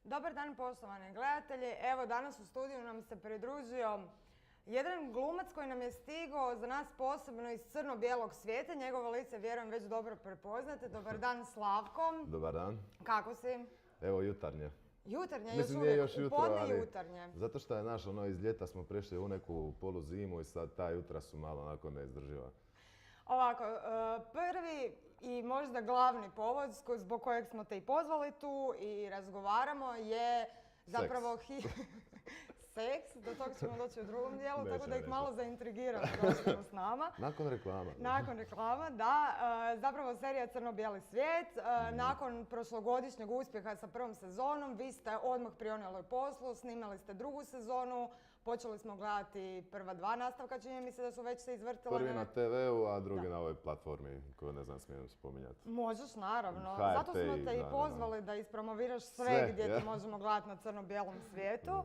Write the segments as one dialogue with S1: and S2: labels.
S1: Dobar dan poštovani gledatelji. Evo danas u studiju nam se pridružio jedan glumac koji nam je stigao za nas posebno iz crno-bijelog svijeta. Njegovo lice vjerujem već dobro prepoznate. Dobar dan Slavko.
S2: Dobar dan.
S1: Kako si?
S2: Evo jutarnje.
S1: Jutarnje,
S2: Mislim, nije još
S1: u
S2: jutro,
S1: podne
S2: ali
S1: jutarnje.
S2: zato što je iz ljeta smo prešli u neku poluzimu i sad ta jutra su malo onako neizdrživa.
S1: Ovako, prvi i možda glavni povod zbog kojeg smo te i pozvali tu i razgovaramo je zapravo seks. Do toga ćemo doći u drugom dijelu, tako da ih malo zaintrigiramo da ostanu s nama.
S2: Nakon reklama.
S1: Nakon reklama, da. Zapravo serija Crno-bijeli svijet. Nakon prošlogodišnjeg uspjeha sa prvom sezonom, vi ste odmah prionuli poslu, snimali ste drugu sezonu, počeli smo gledati prva dva nastavka, čini mi se da su već se izvrtile.
S2: Prvi na TV-u, a drugi na ovoj platformi koju ne znam smijem spominjati.
S1: Možeš, naravno.
S2: HRT,
S1: Zato smo te i pozvali da ispromoviraš sve gdje te možemo gledati na crno-bijelom svijetu.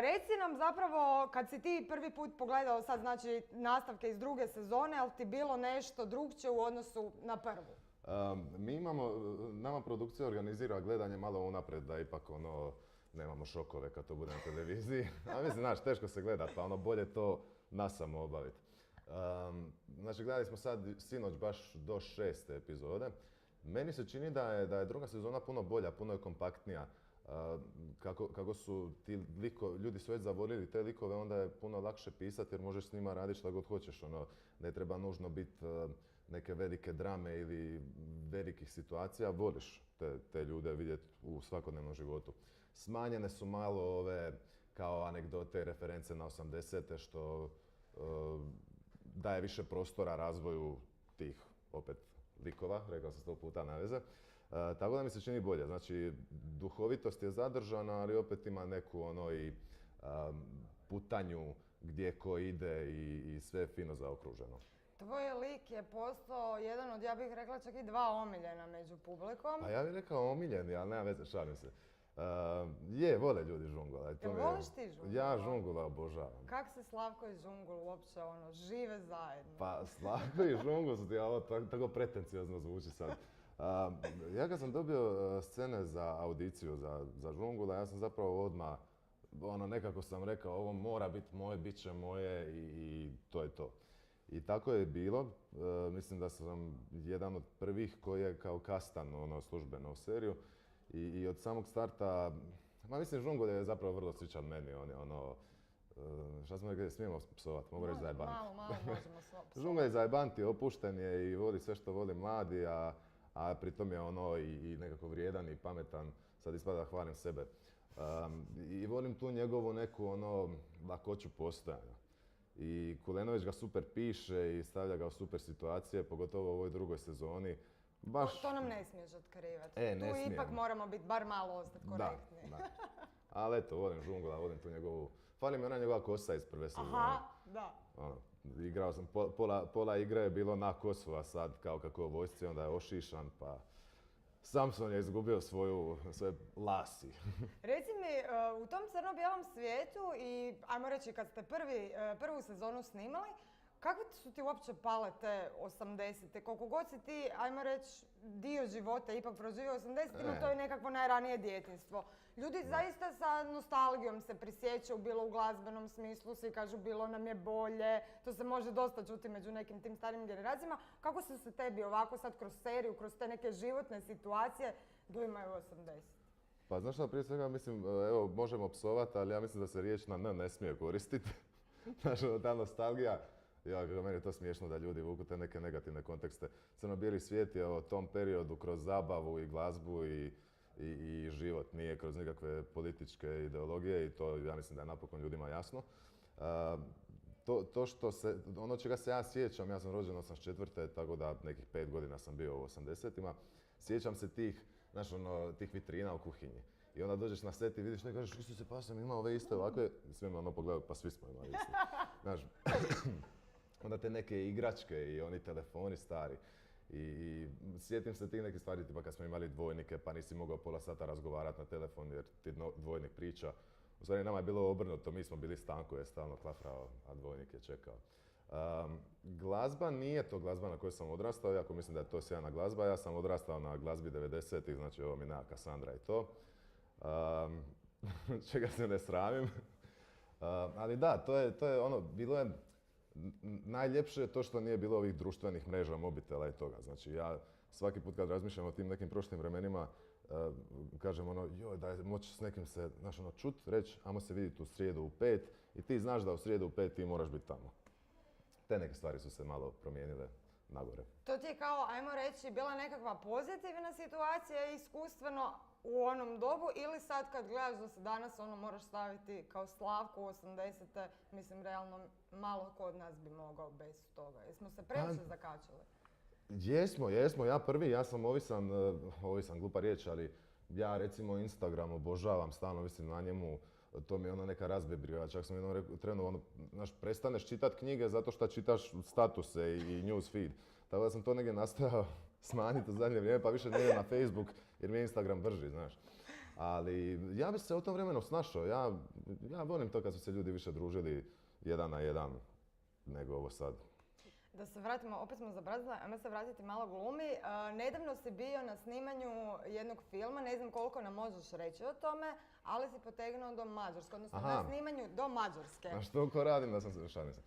S1: Reci nam zapravo, kad si ti prvi put pogledao sad, znači, nastavke iz druge sezone, ali ti bilo nešto drugčije u odnosu na prvu?
S2: Nama produkcija organizira gledanje malo unaprijed, da ipak nemamo šokove kad to bude na televiziji. A mislim, znaš, teško se gleda, pa bolje to nasamo obaviti. Znači, gledali smo sad sinoć baš do 6. epizode. Meni se čini da je druga sezona puno bolja, puno je kompaktnija. Kako su ti ljudi su već zavolili te likove, onda je puno lakše pisati jer možeš s njima raditi što god hoćeš. Ne treba nužno biti neke velike drame ili velikih situacija. Voliš te ljude vidjeti u svakodnevnom životu. Smanjene su malo ove kao anegdote i reference na 80-te što daje više prostora razvoju tih opet likova, rekao sam 100 puta naveze. Tako da mi se čini bolje. Znači, duhovitost je zadržana, ali opet ima neku putanju gdje ko ide i sve je fino zaokruženo.
S1: Tvoj lik je postao jedan od, ja bih rekla, čak i dva omiljena među publikom.
S2: Pa ja bih rekao omiljeni, ali nema veze, šalim se. Vole ljudi žungula.
S1: Jel voliš ti žungula?
S2: Ja žungula obožavam.
S1: Kako se Slavko i žungul uopće žive zajedno?
S2: Pa Slavko i žungul su ti, ovo tako pretenciozno zvuči sad. Ja kad sam dobio scene za audiciju za žungula, ja sam zapravo odmah, nekako sam rekao, ovo mora biti moje, bit će moje i to je to. I tako je bilo. Mislim da sam jedan od prvih koji je kao kastan službeno u seriju. I od samog starta, mislim, žungul je zapravo vrlo sličan meni. Šta smo rekli, smijemo psovati, mogu reći zajebanti.
S1: Malo možemo psovati.
S2: Žungul je zajebanti, opušten je i voli sve što voli mladi, a pritom je i nekako vrijedan i pametan. Sad ispada da hvalim sebe. I volim tu njegovu neku lakoću postojanja. I Kulenović ga super piše i stavlja ga u super situacije, pogotovo u ovoj drugoj sezoni.
S1: To nam ne smiješ otkrivati.
S2: Ne
S1: tu
S2: smijem.
S1: Ipak moramo biti bar malo ostati korektni.
S2: Da. Ali eto, volim žungula, volim tu njegovu... Fali mi ona njegova kosa iz prve sezone.
S1: Aha, da.
S2: Igrao sam, pola igre je bilo na kosu, a sad kao kako je u vojsci, onda je ošišan, pa... Samson je izgubio svoje lasi. Reci
S1: mi, u tom crno-bijelom svijetu i, ajmo reći, kad ste prvu sezonu snimali, kako su ti uopće pale te 80-te? Koliko god si ti, ajmo reći, dio života ipak proživio 80-ima, to je nekakvo najranije djetinjstvo. Ljudi zaista sa nostalgijom se prisjećaju, bilo u glazbenom smislu, svi kažu bilo nam je bolje, to se može dosta čuti među nekim tim starim generacijama. Kako su se tebi ovako sad kroz seriju, kroz te neke životne situacije doimaju 80?
S2: Pa znaš šta, prije svega mislim, evo možemo psovati, ali ja mislim da se riječ na N ne smije koristiti. Znaš, ta nostalgija. Kako meni je to smiješno da ljudi vuku te neke negativne kontekste. Crno-bijeli svijet je o tom periodu kroz zabavu i glazbu i život. Nije kroz nikakve političke ideologije i to ja mislim da je napokon ljudima jasno. Ono čega se ja sjećam, ja sam rođen 84. tako da nekih 5 godina sam bio u 80-ima. Sjećam se tih vitrina u kuhinji. I onda dođeš na set i vidiš ne kažeš Isuse pa sam imao ove iste ovakve. Svi me pogledaju pa svi smo imali iste. Znaš, onda te neke igračke i oni telefoni stari. I sjetim se tih nekih stvari, tipa kad smo imali dvojnike pa nisi mogao pola sata razgovarati na telefon jer ti dvojnik priča. U stvari nama je bilo obrnuto, mi smo bili Stanko je stalno klafrao, a dvojnik je čekao. Glazba nije to glazba na kojoj sam odrastao, iako mislim da je to sjajna glazba. Ja sam odrastao na glazbi 90-ih, znači ovo mi neka Cassandra i to. Um, čega se ne sramim. Ali da, to je ono, bilo je najljepše je to što nije bilo ovih društvenih mreža, mobitela i toga. Znači ja svaki put kad razmišljam o tim nekim prošlim vremenima, kažem ono, joj, da je moći s nekim se, znaš ono, čut, reći, ajmo se vidjeti u srijedu u 5 i ti znaš da u srijedu u 5 ti moraš biti tamo. Te neke stvari su se malo promijenile nagore.
S1: To ti je kao, ajmo reći, bila nekakva pozitivna situacija iskustveno u onom dobu ili sad kad gledaš da se danas ono moraš staviti kao Slavko u 80-te, mislim realno malo ko od nas bi mogao bez toga. Jesmo se previše zakačili?
S2: Jesmo, ja prvi, ja sam ovisan, glupa riječ, ali ja recimo Instagram obožavam, stalno mislim na njemu, to mi je ono neka razbebriva, čak sam jednom trenu, ono, znaš, prestaneš čitat knjige zato što čitaš statuse i news feed. Tako da sam to negdje nastojao smanjiti u zadnje vrijeme, pa više ne idem na Facebook jer mi je Instagram brži, znaš. Ali ja bi se u tom vremenu snašao, ja volim to kad su se ljudi više družili jedan na jedan nego ovo sad.
S1: Da se vratimo, opet smo zabrazili, ajmo se vratiti malo glumi. Nedavno si bio na snimanju jednog filma, ne znam koliko nam možeš reći o tome, ali si potegnuo do Mađarske, odnosno na snimanju do Mađarske.
S2: A što ko radim da sam se šalim se.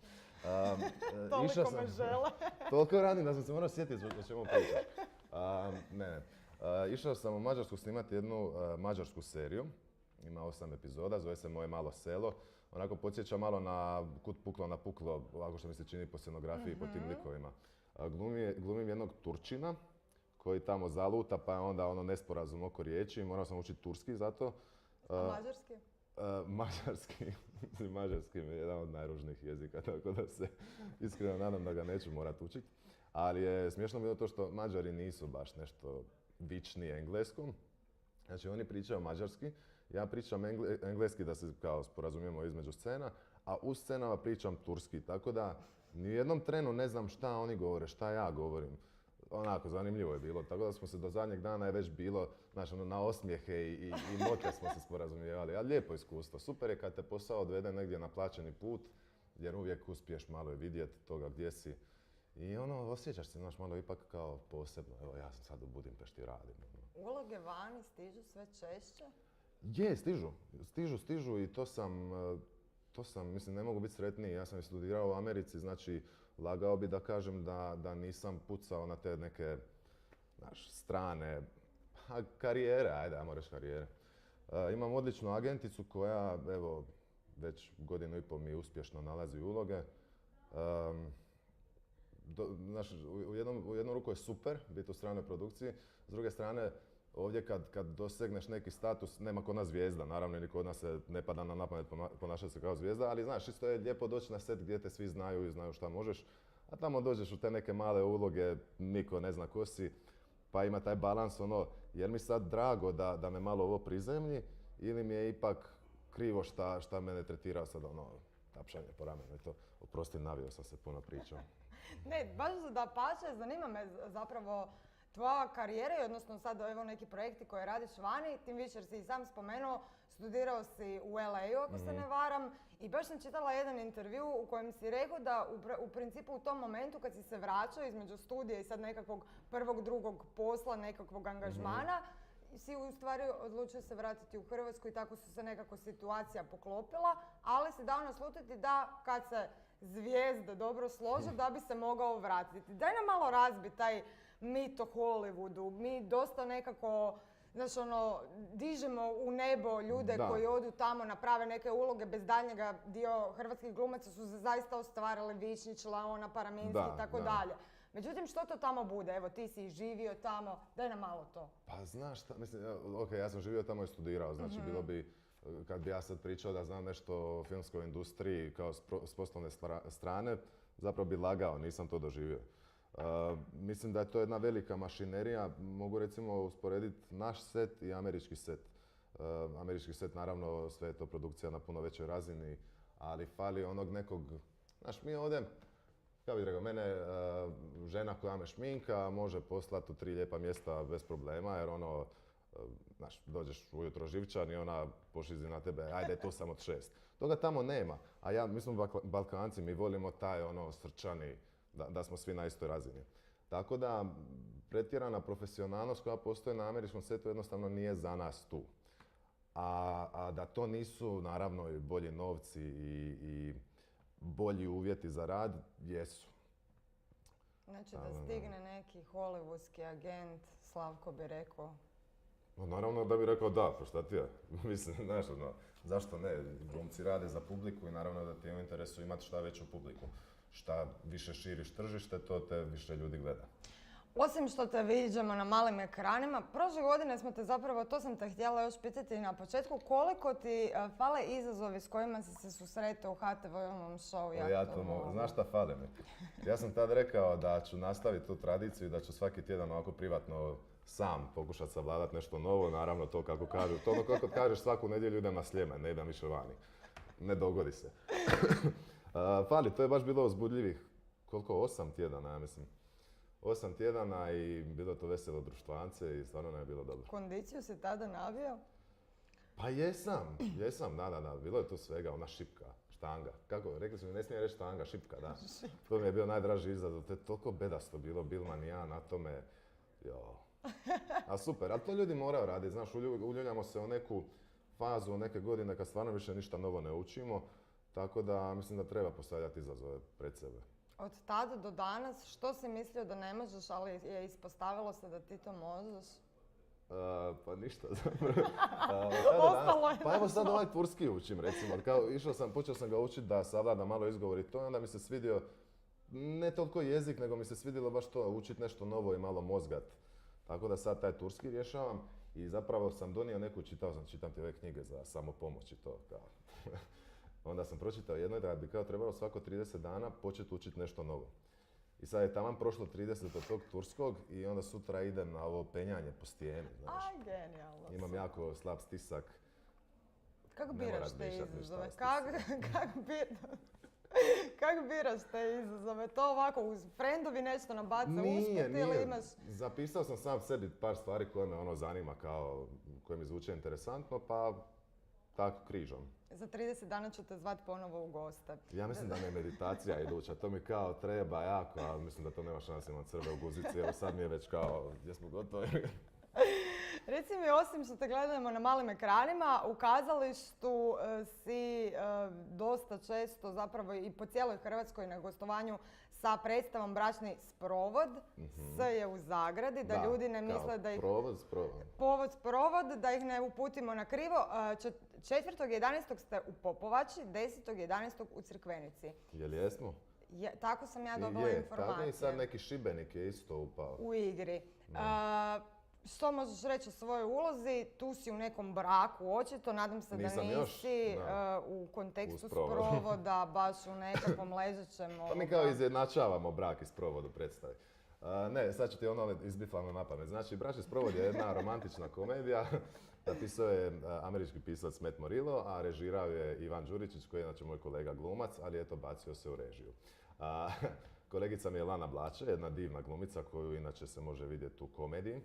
S1: Toliko me žele.
S2: Toliko radim da sam se morao sjetiti o čemu pričam. Išao sam u Mađarsku snimati jednu mađarsku seriju. Ima 8 epizoda, zove se Moje malo selo. Onako podsjeća malo na Kud puklo na puklo, ovako što mi se čini po scenografiji i po tim likovima. Glumim jednog Turčina koji tamo zaluta pa je onda ono nesporazum oko riječi. Morao sam učiti turski zato.
S1: A mađarski?
S2: Mađarski je jedan od najružnijih jezika, tako da se iskreno nadam da ga neću morat učiti. Ali je smiješno bilo to što Mađari nisu baš nešto vični engleskom. Znači oni pričaju mađarski, ja pričam engleski da se kao sporazumijemo između scena, a u scenama pričam turski, tako da ni u jednom trenu ne znam šta oni govore, šta ja govorim. Onako, zanimljivo je bilo, tako da smo se do zadnjeg dana je već bilo, znaš, ono, na osmijehe i mote smo se sporazumijevali, ali lijepo iskustvo. Super je kad te posao odvede negdje na plaćeni put, jer uvijek uspiješ malo vidjeti toga gdje si. I ono, osjećaš se, znaš, malo ipak kao posebno. Evo, ja sam sad u Budimpešti radim.
S1: Uloge vani stižu sve češće?
S2: Je, stižu i to sam, mislim, ne mogu biti sretniji. Ja sam i studirao u Americi, znači, lagao bi da kažem da nisam pucao na te neke, znaš, strane karijere, ajmo reći karijere. Imam odličnu agenticu koja, evo, već 1.5 godina mi uspješno nalazi uloge. Znaš, u jednu ruku je super biti u stranoj produkciji, s druge strane, ovdje kad dosegneš neki status, nema kod nas zvijezda, naravno ni kod nas se ne pada na pamet ponašati se kao zvijezda, ali znaš, isto je lijepo doći na set gdje te svi znaju i znaju šta možeš, a tamo dođeš u te neke male uloge, niko ne zna ko si, pa ima taj balans ono, jer mi sad drago da me malo ovo prizemlji ili mi je ipak krivo šta mene tretira sad ono, tapšanje po ramenu i to, oprosti, navio sam se puno pričao.
S1: Ne, baš da pače, zanima me zapravo tvoja karijera, odnosno sad evo neki projekti koje radiš vani, tim više jer si i sam spomenuo, studirao si u LA-u ako se ne varam i baš sam čitala jedan intervju u kojem si rekao da u principu u tom momentu kad si se vraćao između studija i sad nekakvog prvog, drugog posla, nekakvog angažmana, si u stvari odlučio se vratiti u Hrvatsku i tako su se nekako situacija poklopila, ali si dao naslutiti da kad se zvijezde dobro slože da bi se mogao vratiti. Daj nam malo razbi taj mit o Hollywoodu. Mi dosta nekako, znaš ono, dižemo u nebo ljude koji odu tamo, naprave neke uloge bez daljnjega. Dio hrvatskih glumaca su se zaista ostvarili, Vičnić, Laona, Paraminski i tako dalje. Međutim, što to tamo bude? Evo, ti si živio tamo, daj nam malo to.
S2: Pa znaš šta, mislim, ja sam živio tamo i studirao, znači bilo bi, kad bi ja sad pričao da znam nešto o filmskoj industriji kao s poslovne strane, zapravo bi lagao, nisam to doživio. Mislim da je to jedna velika mašinerija, mogu recimo usporediti naš set i američki set. Američki set, naravno, sve je to produkcija na puno većoj razini, ali fali onog nekog, znaš, mi ovdje, kako bih rekao, mene žena koja me šminka može poslati u 3 lijepa mjesta bez problema, jer ono, znaš, dođeš ujutro živčan i ona pošizi na tebe, ajde, to sam od 6. Toga tamo nema, a mi smo Balkanci, mi volimo taj ono srčani, da smo svi na istoj razini. Tako da, pretjerana profesionalnost koja postoji na američkom setu jednostavno nije za nas tu. a da to nisu naravno i bolji novci i bolji uvjeti za rad, jesu.
S1: Znači da stigne neki hollywoodski agent, Slavko bi rekao.
S2: No, naravno da bi rekao da, pa šta ti je? Mislim, znaš, zašto ne? Glumci rade za publiku i naravno da ti je u interesu imati šta veću publiku. Šta više širiš tržište, to te više ljudi gleda.
S1: Osim što te viđamo na malim ekranima, prošle godine smo te zapravo, to sam te htjela još pitati na početku, koliko ti fale izazovi s kojima si se susretao u HTV-ovom showu?
S2: Znaš šta fale mi? Ja sam tad rekao da ću nastaviti tu tradiciju i da ću svaki tjedan ovako privatno sam pokušati savladati nešto novo, naravno to kako kažu, to ono kako kažeš svaku nedjelju idem na Sljemen, ne idem više vani. Ne dogodi se. Fali, to je baš bilo uzbudljivih, koliko, 8 tjedana, ja mislim. 8 tjedana i bilo to veselo društvance i stvarno ne je bilo dobro.
S1: Kondiciju si tada nabio?
S2: Pa jesam, da, bilo je to svega, ona šipka, štanga. Kako, rekli su mi ne smije reći štanga, šipka, da. To mi je bio najdraži izazov, to je toliko bedasto bilo, Bilman i ja na tome, A super, ali to ljudi moraju raditi, znaš, uljuljamo se u neku fazu, u neke godine kad stvarno više ništa novo ne učimo, tako da mislim da treba postavljati izazove pred sebe.
S1: Od tada do danas, što si mislio da ne možeš, ali je ispostavilo se da ti to možeš?
S2: Pa ništa zapravo.
S1: Ostalo je.
S2: Pa evo sad ovaj turski učim recimo. Počeo sam ga učiti da savladam malo izgovor i to i onda mi se svidio, ne toliko jezik, nego mi se svidjelo baš to, učiti nešto novo i malo mozgat. Tako da sad taj turski rješavam i zapravo sam donio neku, čitam ti ove knjige za samopomoć i to. Onda sam pročitao jedno da bi kao trebalo svako 30 dana početi učiti nešto novo. I sad je taman prošlo 30 od tog turskog i onda sutra idem na ovo penjanje po stijeni, znaš.
S1: Aj, genijalno.
S2: Imam jako slab stisak.
S1: Kako biraš te izazove? Kako biraš te izazove? To ovako uz frendovi nešto nabaca usput ili imaš...
S2: Zapisao sam sam sebi par stvari koje me zanima koje mi zvuče interesantno, pa tako križom.
S1: Za 30 dana ću te zvati ponovo u goste.
S2: Ja mislim da mi je meditacija iduća, to mi kao treba jako, ali mislim da to nema šanse, imam crve u guzici, evo sad mi je već kao, gdje smo gotovi.
S1: Reci mi, osim što te gledamo na malim ekranima, u kazalištu si dosta često, zapravo i po cijeloj Hrvatskoj na gostovanju sa predstavom Bračni sprovod. S je u zagradi, da ljudi ne misle da ih... Sprovod, da ih ne uputimo na krivo. 4.11. ste u Popovači, 10.11. u Crikvenici.
S2: Jel jesmo?
S1: Tako sam ja dobila informacije.
S2: Tako i sad neki Šibenik je isto upao.
S1: U igri. Što možeš reći o svojoj ulozi? Tu si u nekom braku, očito. Nadam se da nisi u kontekstu sprovoda, baš u nekakvom ležećem...
S2: Pa mi kao izjednačavamo brak i sprovod u predstavi. Ne, sad ću ti izbiflano na pamet. Znači, Bračni sprovod je jedna romantična komedija. Napisao je američki pisac Matt Morillo, a režirao je Ivan Đuričić, koji je inače moj kolega glumac, ali eto, bacio se u režiju. Kolegica mi je Lana Blače, jedna divna glumica koju inače se može vidjeti u komediji.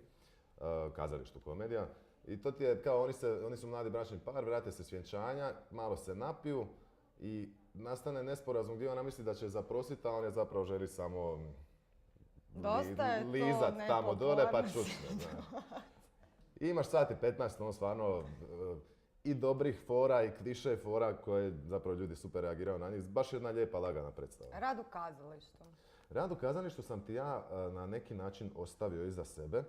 S2: Kazalištu komedija. I to ti je kao, oni su mladi bračni par, vrate se s vjenčanja, malo se napiju i nastane nesporazum gdje ona misli da će zaprositi, a on je zapravo želi samo lizat tamo dole pa čučne. I imaš sati 15, ono stvarno i dobrih fora i kliše fora koje zapravo ljudi super reagiraju na njih. Baš jedna lijepa, lagana predstava.
S1: Rad u kazalištu.
S2: Rad u kazalištu sam ti ja na neki način ostavio iza sebe.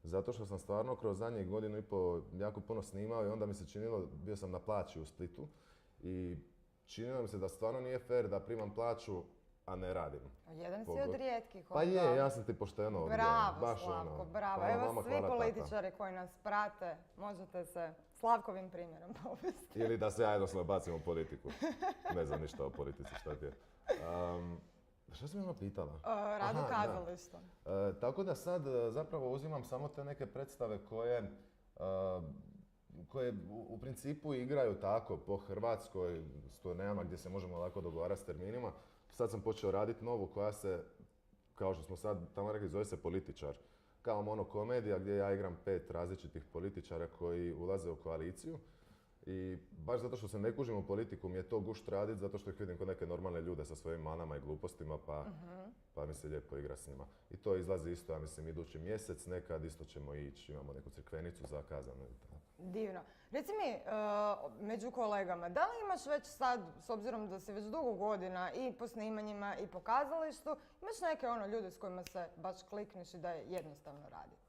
S2: Zato što sam stvarno kroz zadnjih godinu i pol jako puno snimao i onda mi se činilo, bio sam na plaći u Splitu i činilo mi se da stvarno nije fair da primam plaću, a ne radim.
S1: Jedan si od rijetkih.
S2: Pa je, ja sam ti pošteno odgovoran.
S1: Bravo Slavko, bravo. Evo svi političari koji nas prate, možete se Slavkovim primjerom povesti.
S2: Ili da se ja jednostavno bacim u politiku. Ne znam ništa o politici, šta ti je. Šta si me ono pitala?
S1: Rad u kazalištu.
S2: Tako da sad zapravo uzimam samo te neke predstave koje u principu igraju tako po Hrvatskoj s turnejama gdje se možemo lako dogovarati s terminima. Sad sam počeo raditi novu koja se, kao što smo sad tamo rekli, zove se Političar. Kao monokomedija gdje ja igram 5 različitih političara koji ulaze u koaliciju. I baš zato što se ne kužim u politiku mi je to gušt radit, zato što ih vidim kod neke normalne ljude sa svojim manama i glupostima, pa mi se lijepo igra s njima. I to izlazi isto, ja mislim, idući mjesec nekad, isto ćemo ići, imamo neku Crikvenicu zakazanu i tako.
S1: Divno. Reci mi, među kolegama, da li imaš već sad, s obzirom da si već dugo godina i po snimanjima i po kazalištu, imaš neke ljude s kojima se baš klikneš i da je jednostavno raditi?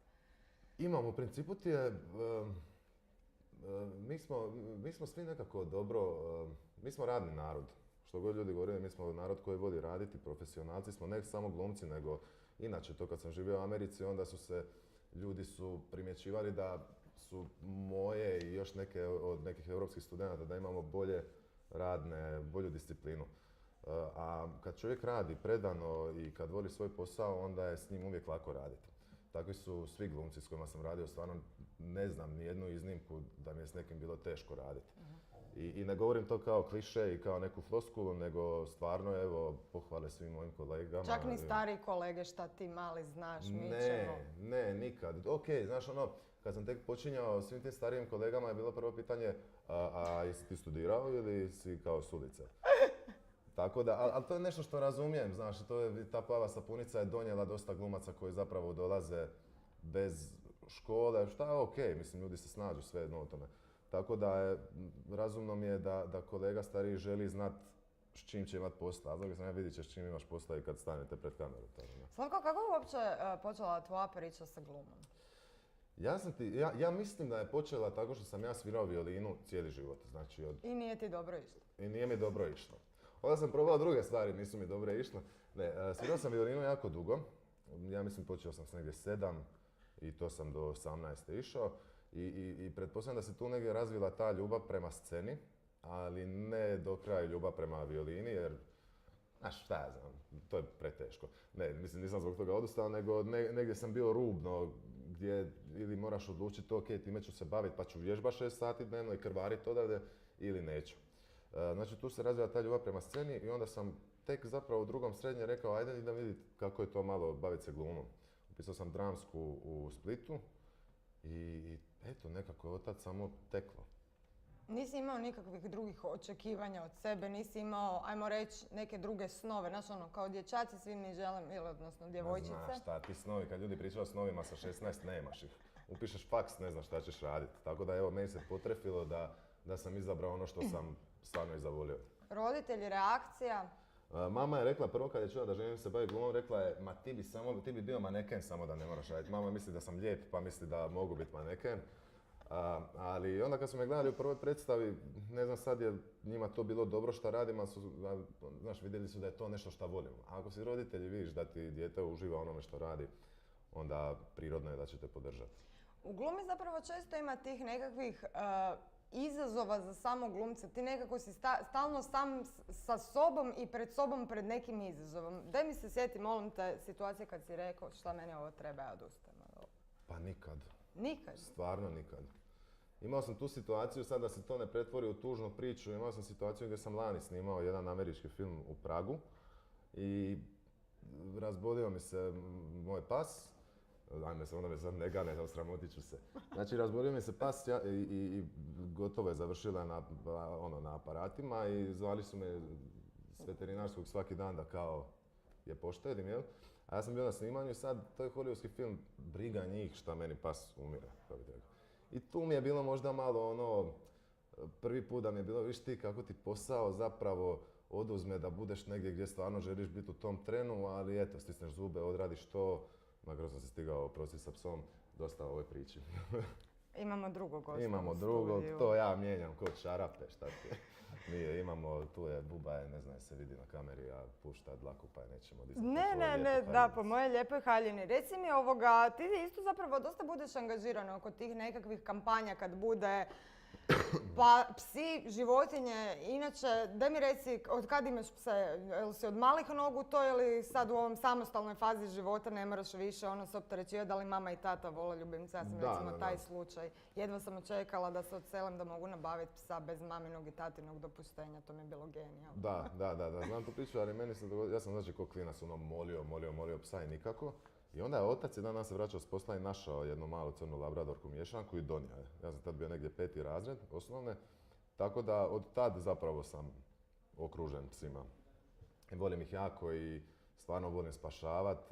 S2: Imam, u principu ti je, mi smo svi nekako dobro, mi smo radni narod. Što god ljudi govore, mi smo narod koji voli raditi, profesionalci smo, ne samo glumci, nego inače to kad sam živio u Americi, onda ljudi su primjećivali da su moje i još neke od nekih europskih studenata da imamo bolju disciplinu. A kad čovjek radi predano i kad voli svoj posao, onda je s njim uvijek lako raditi. Takvi su svi glumci s kojima sam radio, stvarno ne znam ni jednu iznimku da mi je s nekim bilo teško raditi. I ne govorim to kao kliše i kao neku floskulu, nego stvarno, evo, pohvale svim mojim kolegama.
S1: Čak ni stari kolege, šta ti mali znaš, mi ćemo.
S2: Ne, nikad. Ok, znaš kad sam tek počinjao svim tim starijim kolegama je bilo prvo pitanje, a jesi ti studirao ili si kao sudice? Tako da, ali to je nešto što razumijem, znaš, ta plava sapunica je donijela dosta glumaca koji zapravo dolaze bez škole, šta je ok, mislim, ljudi se snađu svejedno o tome. Tako da razumno mi je da kolega stariji želi znat s čim će imat posla, a s druge strane vidit ćeš s čim imaš posla i kad stanete pred kameru.
S1: Slavko, kako je uopće počela tvoja priča sa glumom?
S2: Ja mislim da je počela tako što sam ja svirao violinu cijeli život. Znači
S1: I nije ti dobro išlo?
S2: I nije mi dobro išlo. Onda sam probao druge stvari, nisu mi dobro išle. Ne, svirao sam violinu jako dugo. Ja mislim počeo sam s negdje 7 i to sam do 18. išao. I pretpostavljam da se tu negdje razvila ta ljubav prema sceni, ali ne do kraja ljubav prema violini, jer, znaš, šta ja znam, to je preteško. Ne, mislim, nisam zbog toga odustao, nego negdje sam bio rubno, gdje ili moraš odlučiti, ok, time ću se baviti pa ću vježbati 6 sati dnevno i krvariti odavde, ili neću. Znači, tu se razvila ta ljubav prema sceni i onda sam tek zapravo u drugom srednje rekao, ajde idem vidjeti kako je to malo baviti se glumom. Upisao sam dramsku u Splitu i eto, nekako je od tad samo teklo.
S1: Nisi imao nikakvih drugih očekivanja od sebe, nisi imao, ajmo reći, neke druge snove, znaš kao dječaci svi mi želim, ili odnosno djevojčice.
S2: Znaš šta, ti snovi, kad ljudi pričaju o snovima sa 16, nemaš ih. Upišeš faks, ne znaš šta ćeš raditi. Tako da evo, meni se potrefilo da sam izabrao ono što sam stvarno i zavolio.
S1: Roditelji, reakcija?
S2: Mama je rekla prvo kad je čula da želim se baviti glumom, rekla je, ma ti bi bio maneken samo da ne moraš raditi. Mama misli da sam lijep pa misli da mogu biti maneken. Ali onda kad su me gledali u prvoj predstavi, ne znam sad je njima to bilo dobro što radim, ali znaš, vidjeli su da je to nešto što volim. A ako si roditelji vidiš da ti dijete uživa onome što radi, onda prirodno je da će te podržati.
S1: U glumi zapravo često ima tih nekakvih izazova za samog glumca. Ti nekako si stalno sam sa sobom i pred sobom pred nekim izazovom. Daj mi se sjeti, molim te, situacije kad si rekao šta meni ovo treba, ja odustajem.
S2: Pa nikad.
S1: Nikad?
S2: Stvarno nikad. Imao sam tu situaciju, sad da se to ne pretvori u tužnu priču, imao sam situaciju gdje sam lani snimao jedan američki film u Pragu i razbolio mi se moj pas. Ajme se, onda me sad ne gane, osramotit ću se. Znači, razbolio mi se pas i gotovo je završila na aparatima i zvali su me s veterinarskog svaki dan da kao je poštedim, jel? A ja sam bio na snimanju i sad, to je hollywoodski film, briga njih šta meni pas umire, kako bi rekao. I tu mi je bilo možda malo prvi put da mi je bilo, viš ti kako ti posao zapravo oduzme da budeš negdje gdje stvarno želiš biti u tom trenu, ali eto, stisneš zube, odradiš to. Makar sam se stigao oprostiti sa psom, dosta o ovoj priči.
S1: Imamo drugog gosta.
S2: Imamo drugog, to ja mijenjam kod čarape, šta ti je. Nije, imamo, tu je Buba, ne znam se vidi na kameri, a pušta dlaku pa je nećemo dizati.
S1: Ne, da, po moje lijepoj haljini. Reci mi ti isto zapravo dosta budeš angažiran oko tih nekakvih kampanja kad bude pa psi, životinje, inače, daj mi reci, od kad imaš pse? Jel si od malih nogu to ili sad u ovom samostalnoj fazi života ne moraš više se opterećivati da li mama i tata vole ljubimca? Ja sam recimo taj slučaj. Jedva sam očekala da se odselim da mogu nabaviti psa bez maminog i tatinog dopuštenja, to mi je bilo genijalno.
S2: Da, znam tu priču, ali meni se dogodilo, ja sam znači ko klinac molio psa i nikako. I onda je otac jedan dan se vraćao s posla i našao jednu malu crnu labradorku miješanku i donio je. Ja sam tad bio negdje 5. razred osnovne, tako da od tad zapravo sam okružen psima. I volim ih jako i stvarno volim spašavat.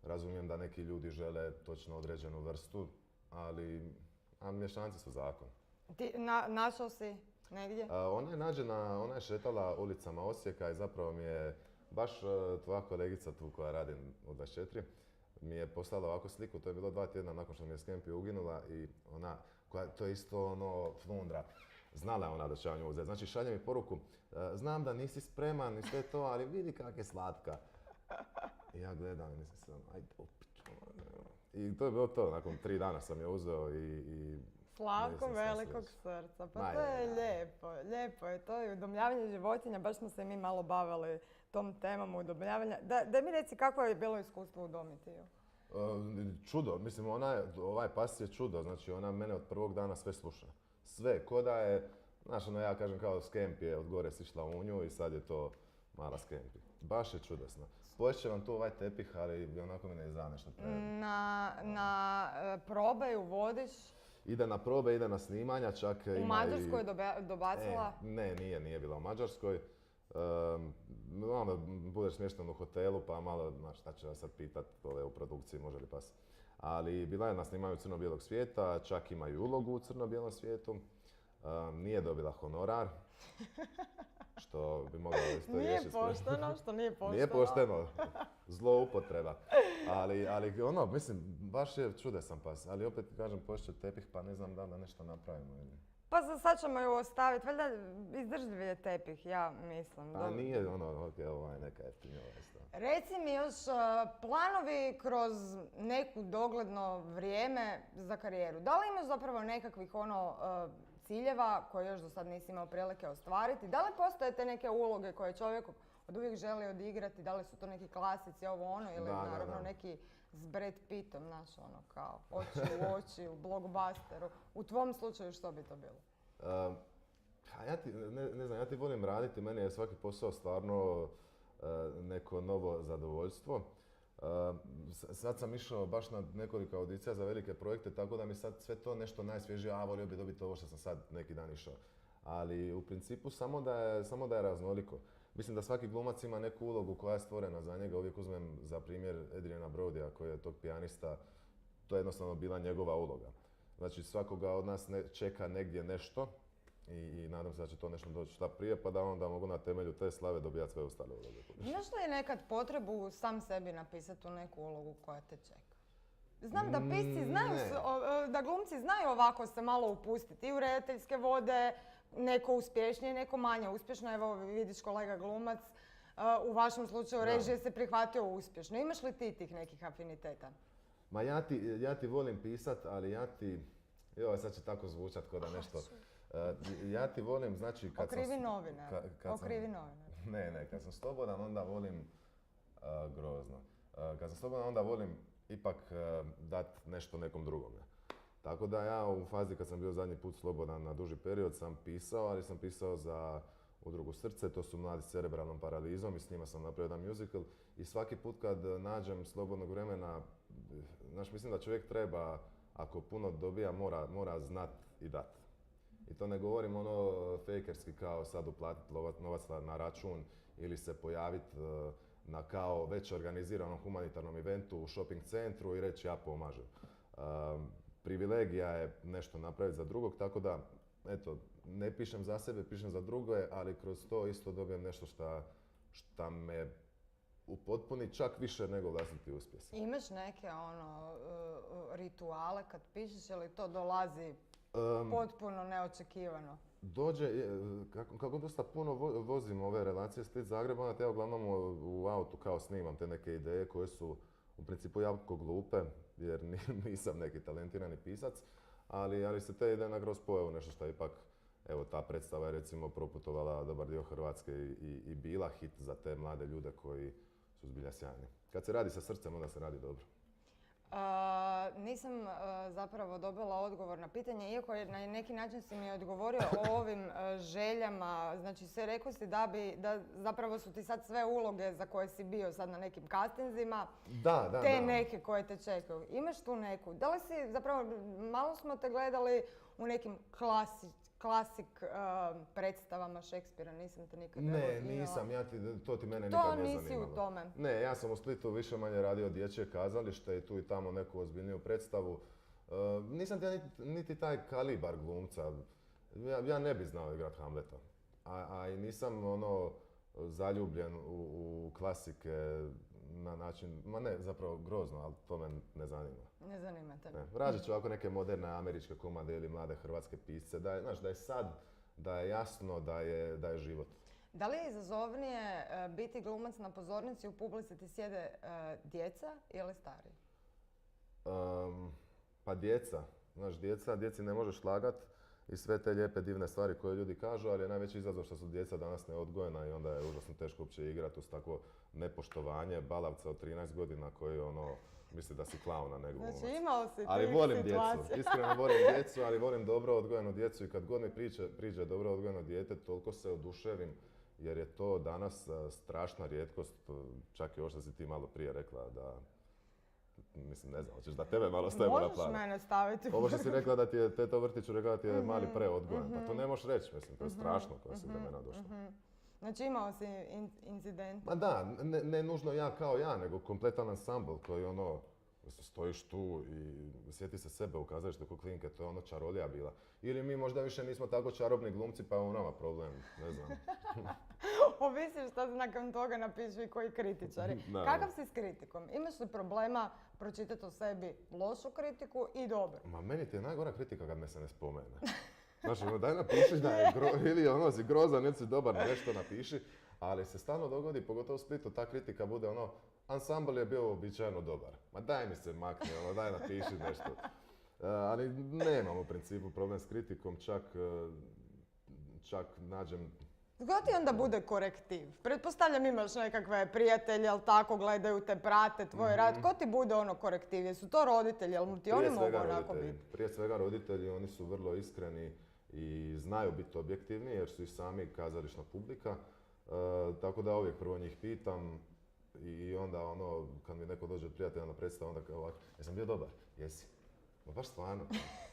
S2: Razumijem da neki ljudi žele točno određenu vrstu, ali A mješanci su zakon.
S1: Ti našao si negdje?
S2: Ona je šetala ulicama Osijeka i zapravo mi je baš tvoja kolegica tu koja radi u 24 mi je poslala ovako sliku, to je bilo 2 tjedna nakon što mi je Skempi uginula i ona, to je isto ono flundra. Znala je ona da će ja nju uzeti. Znači šalje mi poruku, znam da nisi spreman i sve to, ali vidi kak je slatka. I ja gledam i mislim sam, ajde upiću. I to je bilo to, nakon 3 dana sam je uzeo i
S1: Slatko velikog srca, pa to je lijepo, lijepo je to i udomljavanje životinja, baš smo se mi malo bavili tom temom udomljavanja. Da mi reci kako je bilo iskustvo udomiti ju?
S2: Čudo, mislim ovaj pas je čudo, znači ona mene od prvog dana sve sluša. Sve, ko da je, znaš ono ja kažem kao Skempi je od gore sišla u nju i sad je to mala Skempi. Baš je čudesno. Poješće vam tu ovaj tepih, ali onako mi ne izda nešto treba.
S1: Na probe ju vodiš?
S2: Ide na probe, ide na snimanja, čak ima
S1: u Mađarskoj je dobacila?
S2: Ne, nije bila u Mađarskoj. Onda budeš smješten u hotelu, pa malo, znaš, šta će vas sad pitat u produkciji, može li pas. Ali bila je na snimanju Crno-bijelog svijeta, čak ima i ulogu u Crno-bijelom svijetu. Nije dobila honorar, što bi mogla isto riješiti.
S1: Nije pošteno, što nije pošteno.
S2: Nije pošteno, zloupotreba. Ali ono, mislim, baš je čudesan pas, ali opet kažem, poješće tepih, pa ne znam da nešto napravimo.
S1: Pa za sad ćemo ju ostaviti, valjda izdržljiv je tepih, ja mislim.
S2: A nije ono, neka jeftinja isto.
S1: Reci mi još planovi kroz neku dogledno vrijeme za karijeru. Da li imaš zapravo nekakvih ciljeva koje još do sad nisi imao prilike ostvariti? Da li postoje te neke uloge koje čovjek od uvijek želi odigrati? Da li su to neki klasici, ovo ono, ili naravno neki s Brad Pittom, znaš, ono kao oči u oči, u blockbusteru. U tvom slučaju što bi to bilo?
S2: Ne znam, ja ti volim raditi, meni je svaki posao stvarno neko novo zadovoljstvo. Sad sam išao baš na nekoliko audicija za velike projekte, tako da mi sad sve to nešto najsvježije, volio bi dobiti ovo što sam sad neki dan išao. Ali u principu samo da je raznoliko. Mislim da svaki glumac ima neku ulogu koja je stvorena za njega. Uvijek uzmem za primjer Adriana Brodija koji je tog pijanista. To je jednostavno bila njegova uloga. Znači svakoga od nas čeka negdje nešto i nadam se da će to nešto doći šta prije pa da onda mogu na temelju te slave dobijati sve ostale uloge.
S1: Imaš li nekad potrebu sam sebi napisati u neku ulogu koja te čeka? Znam da pisci znaju, da glumci znaju ovako se malo upustiti i u redateljske vode, neko uspješnije, neko manje uspješno. Evo vidiš kolega glumac, u vašem slučaju režije se prihvatio uspješno. Imaš li ti tih nekih afiniteta?
S2: Ma ja ti volim pisat, ali sad će tako zvučat kao da nešto... Ja ti volim, znači kad
S1: Okrivi novinar.
S2: Ne, kad sam slobodan onda volim grozno. Kad sam slobodan onda volim ipak dat nešto nekom drugome. Tako da ja u fazi kad sam bio zadnji put slobodan na duži period sam pisao, ali sam pisao za udrugu Srce, to su mladi s cerebralnom paralizom i s njima sam napravio jedan musical. I svaki put kad nađem slobodnog vremena, znaš, mislim da čovjek treba, ako puno dobija, mora znat i dat. I to ne govorim ono fejkerski kao sad uplatiti novac na račun ili se pojaviti na kao već organiziranom humanitarnom eventu u shopping centru i reći ja pomažem. Privilegija je nešto napraviti za drugog, tako da eto, ne pišem za sebe, pišem za druge, ali kroz to isto dobijem nešto šta me upotpuni čak više nego vlastiti uspjesi.
S1: Imaš neke rituale kad pišeš ili to dolazi potpuno neočekivano?
S2: Dođe, kako dosta puno vozim ove relacije Split-Zagreb, onda ja uglavnom u autu kao snimam te neke ideje koje su u principu jako glupe, jer nisam neki talentirani pisac, ali se te ide na groz pojavu, nešto što je ipak, evo ta predstava je recimo proputovala dobar dio Hrvatske i bila hit za te mlade ljude koji su zbilja sjajni. Kad se radi sa srcem, onda se radi dobro.
S1: Nisam zapravo dobila odgovor na pitanje, iako na neki način si mi odgovorio o ovim željama. Znači, sve rekao si da zapravo su ti sad sve uloge za koje si bio sad na nekim castingzima, te neke koje te čekaju. Imaš tu neku? Da li si zapravo, malo smo te gledali u nekim klasik predstavama Šekspira, nisam te nikad imala.
S2: Ne, nisam, to ti mene nikad ne zanimalo.
S1: To nisi u tome?
S2: Ne, ja sam u Splitu više manje radio dječje kazalište i tu i tamo neku ozbiljniju predstavu. Nisam ja niti taj kalibar glumca. Ja ne bi znao igrat Hamleta. A i nisam zaljubljen u klasike na način, ma ne, zapravo grozno, ali to me ne zanima.
S1: Ne zanima te.
S2: Rađit ću ovako neke moderne američke komade ili mlade hrvatske pisce, da je sad, da je jasno da je život.
S1: Da li je izazovnije biti glumac na pozornici, u publici ti sjede djeca ili stariji?
S2: Pa djeca. Znaš, djeci ne možeš lagat i sve te lijepe divne stvari koje ljudi kažu, ali je najveći izazov što su djeca danas neodgojena i onda je užasno teško uopće igrati uz takvo nepoštovanje balavca od 13 godina koji misli da si klaun, a ne glumac.
S1: Znači imao si
S2: ali
S1: tih
S2: volim
S1: situacija.
S2: djecu, iskreno volim djecu, ali volim dobro odgojenu djecu i kad god mi priđe dobro odgojeno dijete, toliko se oduševim jer je to danas strašna rijetkost, čak i ovo što si ti malo prije rekla da mislim, ne znam, hoćeš da tebe malo stavimo na plan.
S1: Možeš mene staviti.
S2: Ovo što si rekla da ti je teta u vrtiću rekla da ti je mali preodgojen, pa to ne možeš reći, mislim, to je strašno koja si vremena došla.
S1: Znači imao si incident.
S2: Ma da, ne nužno ja kao ja, nego kompletan ansambl koji stojiš tu i sjeti se sebe u kazalištu ko klinke, to je čarolija bila. Ili mi možda više nismo tako čarobni glumci pa je u nama problem, ne znam.
S1: Ovisi što nakon toga napišu i koji kritičari. Kakav si s kritikom? Imaš li problema pročitati o sebi lošu kritiku i dobro?
S2: Ma meni ti je najgora kritika kad me se ne spomene. Znaš, daj napiši da je ili si grozan ili si dobar, nešto napiši, ali se stalno dogodi, pogotovo u Splitu, ta kritika bude ansambl je bio uobičajeno dobar. Ma daj mi se makni, daj napiši nešto. Ali nemam u principu problem s kritikom, čak nađem...
S1: Tko ti onda bude korektiv? Pretpostavljam imaš nekakve prijatelje, jel tako, gledaju te, prate tvoj rad. Tko ti bude korektiv? Jesu to roditelji, jel ti oni mogu onako biti?
S2: Prije svega roditelji, oni su vrlo iskreni i znaju biti objektivni jer su i sami kazališna publika. Tako da uvijek prvo njih pitam i onda kad mi neko dođe od prijatelja na predstavu, onda kao ovako, jesam bio dobar? Jesi. Ma baš stvarno,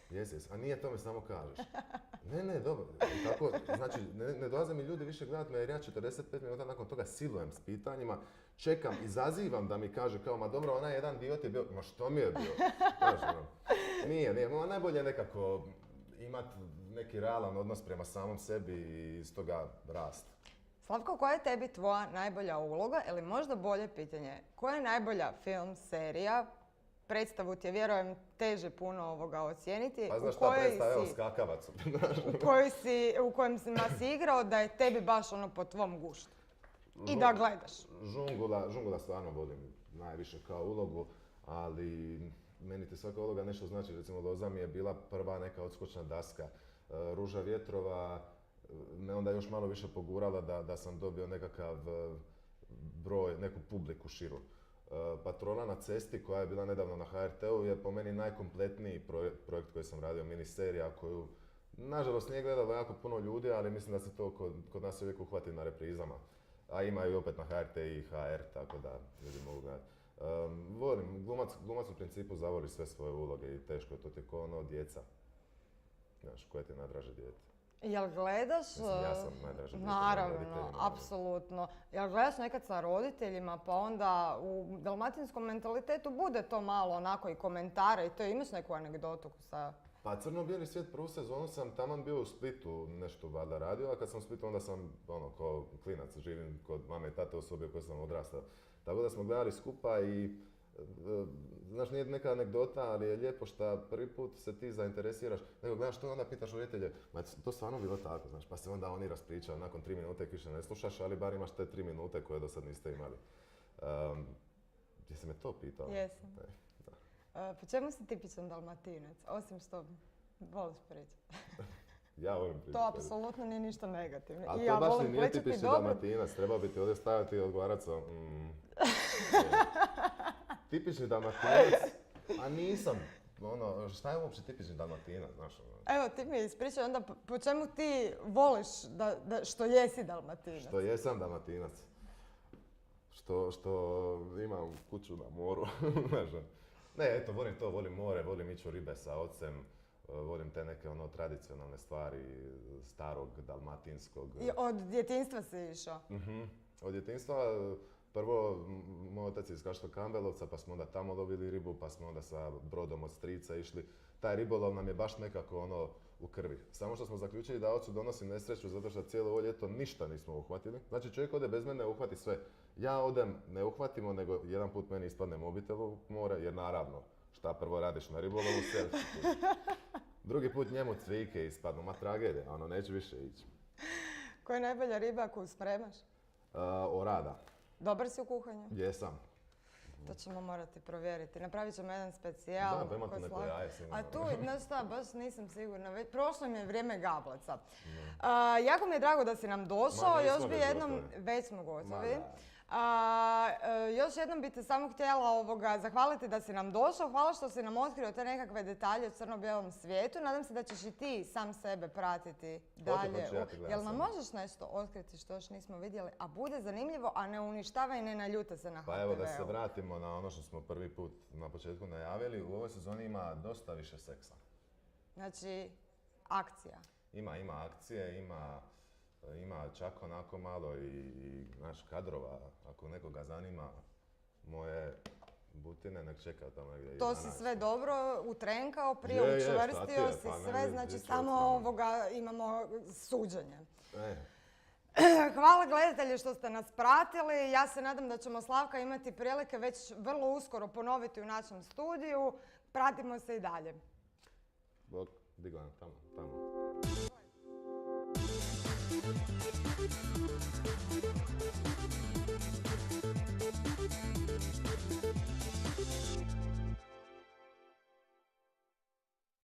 S2: jesi. A nije to mi samo kažeš. Ne, dobro. Tako, znači, ne dolaze mi ljudi više gledat me jer ja 45 minuta nakon toga silujem s pitanjima, čekam, izazivam da mi kaže kao, ma dobro, onaj jedan dio ti je bio, ma što mi je bio? Znači, nije, najbolje je nekako imat neki realan odnos prema samom sebi i iz toga rast.
S1: Slavko, koja je tebi tvoja najbolja uloga ili možda bolje pitanje, koja je najbolja film, serija, predstavu ti je, vjerujem, teže puno ocijeniti.
S2: Pa znaš šta predstava, evo skakavac.
S1: U kojem si igrao da je tebi baš po tvom guštu. I da gledaš.
S2: Žungula stvarno volim najviše kao ulogu, ali meni ti svaka uloga nešto znači. Recimo, Loza mi je bila prva neka odskočna daska. Ruža vjetrova me onda još malo više pogurala da sam dobio nekakav broj, neku publiku širu. Patrona na cesti koja je bila nedavno na HRT-u je po meni najkompletniji projekt koji sam radio, miniserija koju nažalost nije gledalo jako puno ljudi, ali mislim da se to kod nas uvijek uhvati na reprizama. A ima i opet na HRT i HR, tako da ljudi mogu gledati. Volim, glumac u principu zavoli sve svoje uloge i teško je to ti ko djeca. Znaš, koje ti je najdraže dijete?
S1: Jel gledaš?
S2: Mislim, ja sam najdraže dijete.
S1: Naravno, apsolutno. Jel gledaš nekad sa roditeljima, pa onda u dalmatinskom mentalitetu bude to malo onako i komentara i to imaš neku anegdotu sa...
S2: Pa Crno-bijeli svijet, prvu sezonu sam taman bio u Splitu nešto valjda radio, a kad sam u Splitu onda sam kao klinac, živim kod mame i tate osobe koje sam odrastao. Tako da smo gledali skupa i znaš, nije neka anegdota, ali je lijepo što prvi put se ti zainteresiraš, nego gledaš to i onda pitaš roditelje, ma to stvarno bilo tako, znaš, pa se onda oni raspričaju, nakon 3 minute više ne slušaš, ali bar imaš te 3 minute koje do sad niste imali. Jesi me to pitao?
S1: Jesam. Po čemu si tipičan Dalmatinac, osim što voliš pričati?
S2: Ja volim pričati.
S1: To apsolutno nije ništa negativno.
S2: Ali to baš nije tipični Dalmatinac, treba bi ti ovdje staviti i odgovarati sa... Tipični Dalmatinac, a nisam. Šta je uopće tipični Dalmatinac, znaš?
S1: Evo, ti mi ispričaj onda po čemu ti voliš što jesi Dalmatinac?
S2: Što jesam Dalmatinac. Što imam kuću na moru, znaš. Ne, eto, volim to, volim more, volim ići u ribe sa ocem, volim te neke tradicionalne stvari, starog, dalmatinskog.
S1: I od djetinjstva si išao?
S2: Od djetinjstva Prvo, moj otac je iz Kaštel Kambelovca, pa smo onda tamo lovili ribu, pa smo onda sa brodom od strica išli. Taj ribolov nam je baš nekako ono u krvi. Samo što smo zaključili da ocu donosi nesreću zato što cijelo ovo ljeto ništa nismo uhvatili. Znači čovjek ode bez mene, uhvati sve. Ja odem, ne uhvatimo, nego jedan put meni ispadne mobitel u more, jer naravno, šta prvo radiš na ribolovu, selfie. Drugi put njemu cvike ispadnu, ma tragedija, ono neće više ići.
S1: Koja je najbolja riba koju spremaš?
S2: Orada.
S1: Dobar si u kuhanju?
S2: Jesam.
S1: To ćemo morati provjeriti. Napravit ćemo jedan specijal.
S2: Da, pa ima tu neko jaje sigurno.
S1: A tu, znaš šta, baš nisam sigurna. Prošlo mi je vrijeme gablaca. Jako mi je drago da si nam došao. Još bi jednom... Već smo gotovi. Još jednom bi te samo htjela zahvaliti da si nam došao. Hvala što si nam otkrio te nekakve detalje o crno-bijelom svijetu. Nadam se da ćeš i ti sam sebe pratiti dalje. Jel nam možeš nešto otkriti što još nismo vidjeli, a bude zanimljivo, a ne uništava i ne naljute se na HTV-u?
S2: Pa evo da se vratimo na ono što smo prvi put na početku najavili. U ovoj sezoni ima dosta više seksa.
S1: Znači, akcija.
S2: Ima akcije, ima čak onako malo i naš kadrova, ako nekoga zanima, moje butine nek čeka tamo negdje.
S1: To si sve dobro utrenkao, prije učvrstio si sve, znači samo imamo suđenje. Hvala gledatelji što ste nas pratili. Ja se nadam da ćemo Slavka imati prilike već vrlo uskoro ponoviti u našem studiju. Pratimo se i dalje.
S2: Bog, di gledam, tamo.